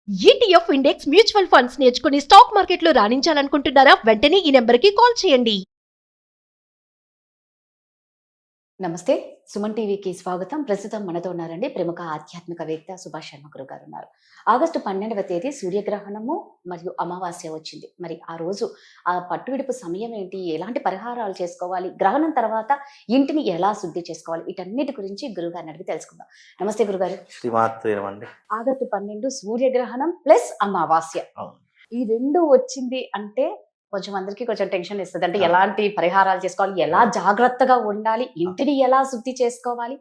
ETF index mutual funds నేర్చుకుని stock మార్కెట్లో రాణించాలనుకుంటున్నారా? వెంటనే ఈ నెంబర్కి కాల్ చేయండి. నమస్తే, సుమన్ టీవీకి స్వాగతం. ప్రస్తుతం మనతో ఉన్నారండి ప్రముఖ ఆధ్యాత్మికవేత్త సుభాష్ శర్మ గురు గారు ఉన్నారు. ఆగస్టు 12వ తేదీ సూర్యగ్రహణము మరియు అమావాస్య వచ్చింది. మరి ఆ రోజు ఆ పట్టు విడుపు సమయం ఏంటి, ఎలాంటి పరిహారాలు చేసుకోవాలి, గ్రహణం తర్వాత ఇంటిని ఎలా శుద్ధి చేసుకోవాలి, వీటన్నిటి గురించి గురుగారిని అడిగి తెలుసుకుందాం. నమస్తే గురుగారు. శ్రీమాత్రేమండి. ఆగస్టు 12 సూర్యగ్రహణం ప్లస్ అమావాస్య, ఈ రెండు వచ్చింది అంటే కొంచెం అందరికి కొంచెం టెన్షన్ ఇస్తుంది. అంటే ఎలాంటి పరిహారాలు చేసుకోవాలి, ఎలా జాగ్రత్తగా ఉండాలి, ఇంటిని ఎలా శుద్ధి చేసుకోవాలి,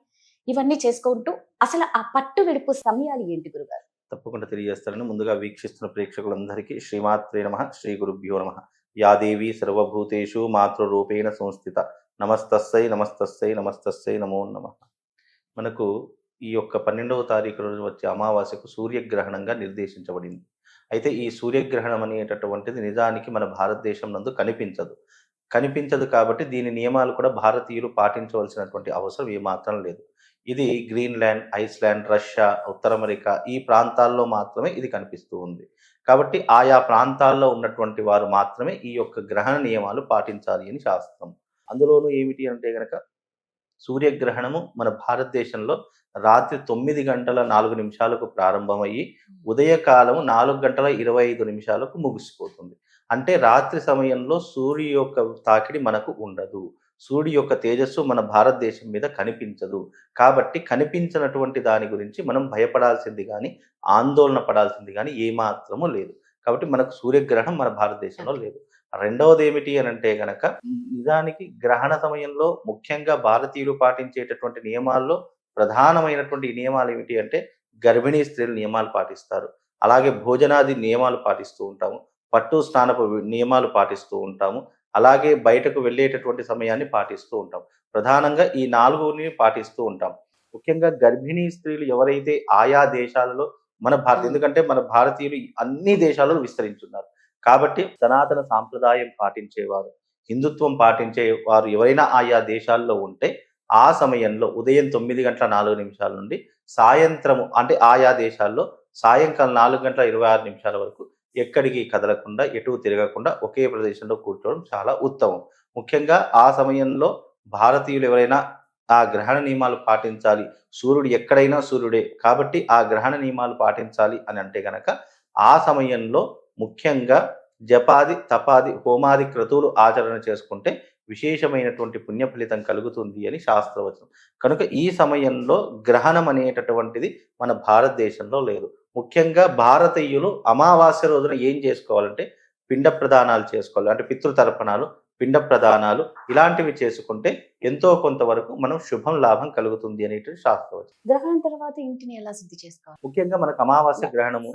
ఇవన్నీ చేసుకుంటూ అసలు ఆ పట్టు విడుపు సమయాలు ఏంటి గురుగారు? తప్పకుండా తెలియజేస్తారని ముందుగా వీక్షిస్తున్న ప్రేక్షకులందరికీ శ్రీమాత్రే నమః, శ్రీ గురుభ్యో నమః. యా దేవి సర్వభూతేషు మాతృరూపేణ సంస్థిత నమస్తస్సై నమస్తస్సై నమస్తస్సై నమో నమః. మనకు ఈ యొక్క 12వ తారీఖు రోజు వచ్చే అమావాస్యకు సూర్యగ్రహణంగా నిర్దేశించబడింది. అయితే ఈ సూర్యగ్రహణం అనేటటువంటిది నిజానికి మన భారతదేశం నందు కనిపించదు కాబట్టి దీని నియమాలు కూడా భారతీయులు పాటించవలసినటువంటి అవసరం ఏమాత్రం లేదు. ఇది గ్రీన్లాండ్, ఐస్లాండ్, రష్యా, ఉత్తర అమెరికా ఈ ప్రాంతాల్లో మాత్రమే ఇది కనిపిస్తూ ఉంది. కాబట్టి ఆయా ప్రాంతాల్లో ఉన్నటువంటి వారు మాత్రమే ఈ యొక్క గ్రహణ నియమాలు పాటించాలి అని శాస్త్రం. అందులోనూ ఏమిటి అంటే గనక సూర్యగ్రహణము మన భారతదేశంలో రాత్రి 9 గంటల 4 నిమిషాలకు ప్రారంభమయ్యి ఉదయకాలము 4 గంటల 25 నిమిషాలకు ముగిసిపోతుంది. అంటే రాత్రి సమయంలో సూర్యు యొక్క తాకిడి మనకు ఉండదు. సూర్యుడి యొక్క తేజస్సు మన భారతదేశం మీద కనిపించదు. కాబట్టి కనిపించినటువంటి దాని గురించి మనం భయపడాల్సింది కానీ, ఆందోళన పడాల్సింది కానీ ఏమాత్రము లేదు. కాబట్టి మనకు సూర్యగ్రహణం మన భారతదేశంలో లేదు. రెండవది ఏమిటి అని అంటే గనక నిజానికి గ్రహణ సమయంలో ముఖ్యంగా భారతీయులు పాటించేటటువంటి నియమాల్లో ప్రధానమైనటువంటి నియమాలు ఏమిటి అంటే గర్భిణీ స్త్రీలు నియమాలు పాటిస్తారు. అలాగే భోజనాది నియమాలు పాటిస్తూ ఉంటాము. పట్టు స్నానపు నియమాలు పాటిస్తూ ఉంటాము. అలాగే బయటకు వెళ్ళేటటువంటి సమయాన్ని పాటిస్తూ ఉంటాం. ప్రధానంగా ఈ 4ని పాటిస్తూ ఉంటాం. ముఖ్యంగా గర్భిణీ స్త్రీలు ఎవరైతే ఆయా దేశాలలో ఎందుకంటే మన భారతీయులు అన్ని దేశాలలో విస్తరించున్నారు. కాబట్టి సనాతన సాంప్రదాయం పాటించేవారు, హిందుత్వం పాటించేవారు ఎవరైనా ఆయా దేశాల్లో ఉంటే ఆ సమయంలో ఉదయం 9 గంటల 4 నిమిషాల నుండి సాయంత్రము అంటే ఆయా దేశాల్లో సాయంకాలం 4 గంటల 26 నిమిషాల వరకు ఎక్కడికి కదలకుండా, ఎటు తిరగకుండా ఒకే ప్రదేశంలో కూర్చోవడం చాలా ఉత్తమం. ముఖ్యంగా ఆ సమయంలో భారతీయులు ఎవరైనా ఆ గ్రహణ నియమాలు పాటించాలి. సూర్యుడు ఎక్కడైనా సూర్యుడే కాబట్టి ఆ గ్రహణ నియమాలు పాటించాలి అని అంటే గనక ఆ సమయంలో ముఖ్యంగా జపాది, తపాది, హోమాది క్రతువులు ఆచరణ చేసుకుంటే విశేషమైనటువంటి పుణ్య ఫలితం కలుగుతుంది అని శాస్త్రవచనం. కనుక ఈ సమయంలో గ్రహణం అనేటటువంటిది మన భారతదేశంలో లేదు. ముఖ్యంగా భారతీయులు అమావాస్య రోజున ఏం చేసుకోవాలంటే పిండ ప్రదానాలు చేసుకోవాలి. అంటే పితృతర్పణాలు, పిండ ప్రదానాలు ఇలాంటివి చేసుకుంటే ఎంతో కొంతవరకు మనం శుభం లాభం కలుగుతుంది అనేటువంటి శాస్త్రవచనం. గ్రహణం తర్వాత ఇంటిని ఎలా శుద్ధి చేసుకోవాలి? ముఖ్యంగా మనకు అమావాస్య గ్రహణము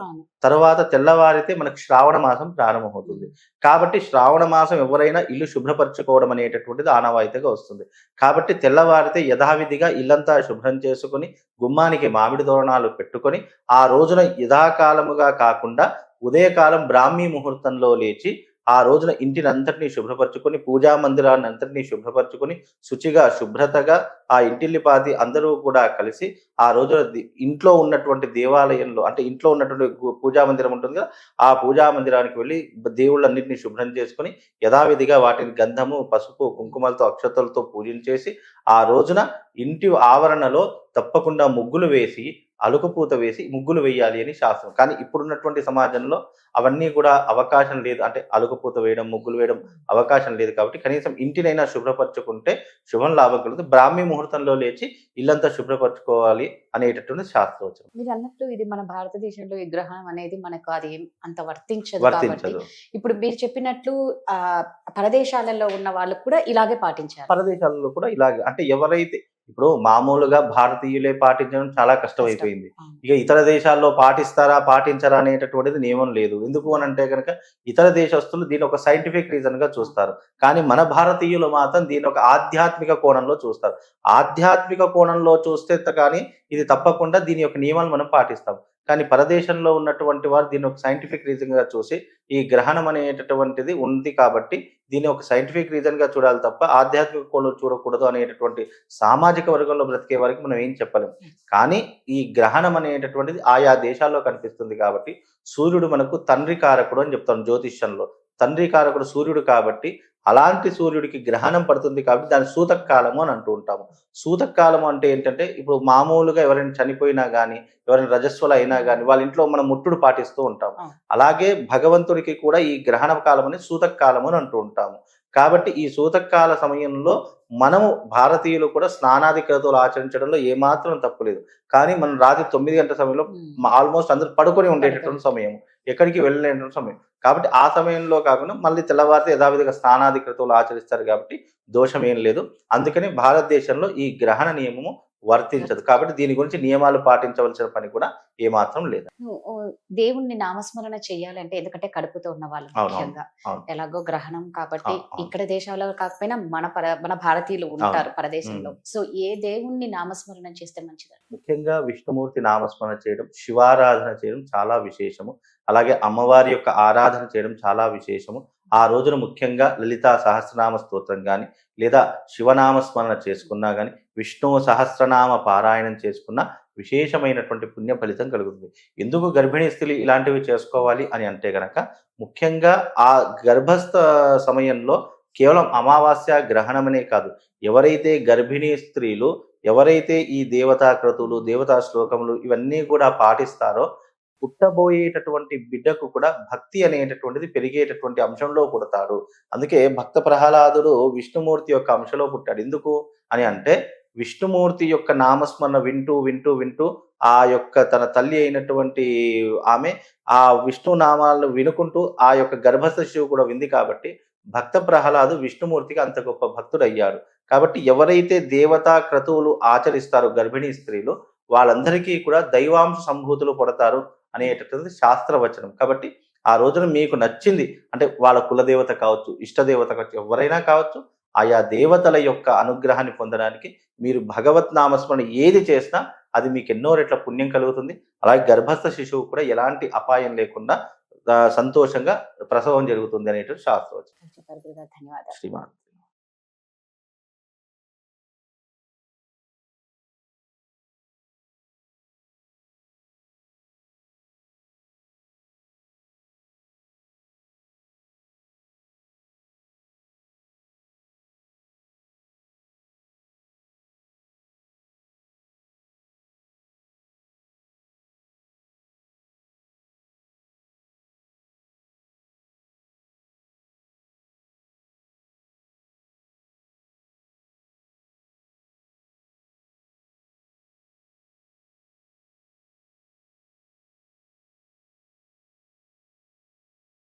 తర్వాత తెల్లవారితే మనకు శ్రావణ మాసం ప్రారంభమవుతుంది. కాబట్టి శ్రావణ మాసం ఎవరైనా ఇల్లు శుభ్రపరచుకోవడం అనేటటువంటిది ఆనవాయితీగా వస్తుంది. కాబట్టి తెల్లవారితే యథావిధిగా ఇల్లంతా శుభ్రం చేసుకొని గుమ్మానికి మామిడి తోరణాలు పెట్టుకొని ఆ రోజున యథాకాలముగా కాకుండా ఉదయకాలం బ్రాహ్మీ ముహూర్తంలో లేచి ఆ రోజున ఇంటిని అంతటినీ శుభ్రపరచుకొని, పూజా మందిరాన్ని అంతటినీ శుభ్రపరచుకొని, శుచిగా శుభ్రతగా ఆ ఇంటిల్లిపాది అందరూ కూడా కలిసి ఆ రోజున ఇంట్లో ఉన్నటువంటి దేవాలయంలో అంటే ఇంట్లో ఉన్నటువంటి పూజా మందిరం ఉంటుంది కదా, ఆ పూజా మందిరానికి వెళ్ళి దేవుళ్ళన్నింటినీ శుభ్రం చేసుకొని యథావిధిగా వాటిని గంధము, పసుపు, కుంకుమలతో, అక్షతలతో పూజించేసి ఆ రోజున ఇంటి ఆవరణలో తప్పకుండా ముగ్గులు వేసి, అలుకుపూత వేసి ముగ్గులు వేయాలి అని శాస్త్రం. కానీ ఇప్పుడున్నటువంటి సమాజంలో అవన్నీ కూడా అవకాశం లేదు. అంటే అలుకుపూత వేయడం, ముగ్గులు వేయడం అవకాశం లేదు. కాబట్టి కనీసం ఇంటినైనా శుభ్రపరచుకుంటే శుభం లాభం కలుగుతుంది. బ్రాహ్మీ ముహూర్తంలో లేచి ఇల్లంతా శుభ్రపరచుకోవాలి అనేటటువంటి శాస్త్రవచనం. మీరు అన్నట్లు ఇది మన భారతదేశంలో ఈ గ్రహణం అనేది మనకు అది అంత వర్తించదు. కాబట్టి ఇప్పుడు మీరు చెప్పినట్లు పరదేశాలలో ఉన్న వాళ్ళు కూడా ఇలాగే పాటించారు. పరదేశాలలో కూడా ఇలాగే అంటే ఎవరైతే ఇప్పుడు మామూలుగా భారతీయులే పాటించడం చాలా కష్టమైపోయింది. ఇక ఇతర దేశాల్లో పాటించరా అనేటటువంటిది నియమం లేదు. ఎందుకు అని అంటే కనుక ఇతర దేశస్తులు దీని ఒక సైంటిఫిక్ రీజన్ గా చూస్తారు. కానీ మన భారతీయులు మాత్రం దీని ఒక ఆధ్యాత్మిక కోణంలో చూస్తారు. ఆధ్యాత్మిక కోణంలో చూస్తే కానీ ఇది తప్పకుండా దీని యొక్క నియమాలు మనం పాటిస్తాం. కానీ పరదేశంలో ఉన్నటువంటి వారు దీన్ని ఒక సైంటిఫిక్ రీజన్గా చూసి ఈ గ్రహణం అనేటటువంటిది ఉంది కాబట్టి దీన్ని ఒక సైంటిఫిక్ రీజన్గా చూడాలి తప్ప ఆధ్యాత్మిక కోణంలో చూడకూడదు అనేటటువంటి సామాజిక వర్గంలో బ్రతికే వారికి మనం ఏం చెప్పలేం. కానీ ఈ గ్రహణం అనేటటువంటిది ఆయా దేశాల్లో కనిపిస్తుంది కాబట్టి సూర్యుడు మనకు తండ్రి కారకుడు అని చెప్తాం జ్యోతిష్యంలో. తండ్రి కారకుడు సూర్యుడు కాబట్టి అలాంటి సూర్యుడికి గ్రహణం పడుతుంది కాబట్టి దాన్ని సూతక కాలము అని అంటూ ఉంటాము. సూతక కాలము అంటే ఏంటంటే ఇప్పుడు మామూలుగా ఎవరైనా చనిపోయినా కానీ ఎవరైనా రజస్వలు అయినా కానీ వాళ్ళ ఇంట్లో మనం ముట్టుడు పాటిస్తూ ఉంటాం. అలాగే భగవంతుడికి కూడా ఈ గ్రహణ కాలం అని సూతక కాలం అని అంటూ ఉంటాము. కాబట్టి ఈ సూతక కాల సమయంలో మనము భారతీయులు కూడా స్నానాది క్రతువులు ఆచరించడంలో ఏమాత్రం తప్పులేదు. కానీ మనం రాత్రి 9 గంటల సమయంలో ఆల్మోస్ట్ అందరూ పడుకొని ఉండేటటువంటి సమయం, ఎక్కడికి వెళ్ళలేనటువంటి సమయం. కాబట్టి ఆ సమయంలో కాకుండా మళ్ళీ తెల్లవారితే యథావిధిగా స్నానాది క్రతువులు ఆచరిస్తారు కాబట్టి దోషం ఏం లేదు. అందుకని భారతదేశంలో ఈ గ్రహణ నియమము వర్తించదు. కాబట్టి దీని గురించి నియమాలు పాటించవలసిన పని కూడా ఏమాత్రం లేదు. దేవుణ్ణి నామస్మరణ చెయ్యాలంటే ఎందుకంటే కడుపుతో ఉన్న వాళ్ళు ముఖ్యంగా ఎలాగో గ్రహణం కాబట్టి ఇక్కడ దేశాల్లో కాకపోయినా మన భారతీయులు ఉంటారు పరదేశంలో. సో ఏ దేవుణ్ణి నామస్మరణ చేస్తే మంచిది? ముఖ్యంగా విష్ణుమూర్తి నామస్మరణ చేయడం, శివారాధన చేయడం చాలా విశేషము. అలాగే అమ్మవారి యొక్క ఆరాధన చేయడం చాలా విశేషము. ఆ రోజున ముఖ్యంగా లలితా సహస్రనామ స్తోత్రం కానీ లేదా శివనామస్మరణ చేసుకున్నా కానీ విష్ణు సహస్రనామ పారాయణం చేసుకున్న విశేషమైనటువంటి పుణ్య ఫలితం కలుగుతుంది. ఎందుకు గర్భిణీ స్త్రీలు ఇలాంటివి చేసుకోవాలి అని అంటే గనక ముఖ్యంగా ఆ గర్భస్థ సమయంలో కేవలం అమావాస్య గ్రహణమనే కాదు, ఎవరైతే గర్భిణీ స్త్రీలు ఎవరైతే ఈ దేవతా క్రతువులు దేవతా శ్లోకములు ఇవన్నీ కూడా పాటిస్తారో పుట్టబోయేటటువంటి బిడ్డకు కూడా భక్తి అనేటటువంటిది పెరిగేటటువంటి అంశంలో పుడతాడు. అందుకే భక్త ప్రహ్లాదుడు విష్ణుమూర్తి యొక్క అంశంలో పుట్టాడు. ఎందుకు అని అంటే విష్ణుమూర్తి యొక్క నామస్మరణ వింటూ వింటూ వింటూ ఆ యొక్క తన తల్లి అయినటువంటి ఆమె ఆ విష్ణు నామాలను వినుకుంటూ ఆ యొక్క గర్భస్థ శిశువు కూడా వింది కాబట్టి భక్త ప్రహ్లాదు విష్ణుమూర్తికి అంత గొప్ప భక్తుడు అయ్యాడు. కాబట్టి ఎవరైతే దేవతా క్రతువులు ఆచరిస్తారో గర్భిణీ స్త్రీలు వాళ్ళందరికీ కూడా దైవాంశ సంభూతులు పడతారు అనేటటువంటిది శాస్త్రవచనం. కాబట్టి ఆ రోజున మీకు నచ్చింది అంటే వాళ్ళ కులదేవత కావచ్చు, ఇష్టదేవత కావచ్చు, ఎవరైనా కావచ్చు, ఆయా దేవతల యొక్క అనుగ్రహాన్ని పొందడానికి మీరు భగవత్ నామస్మరణ ఏది చేసినా అది మీకు ఎన్నో రెట్ల పుణ్యం కలుగుతుంది. అలాగే గర్భస్థ శిశువు కూడా ఎలాంటి అపాయం లేకుండా సంతోషంగా ప్రసవం జరుగుతుంది అనేటువంటి శాస్త్రవచనం. ధన్యవాదాలు. శ్రీమాన్.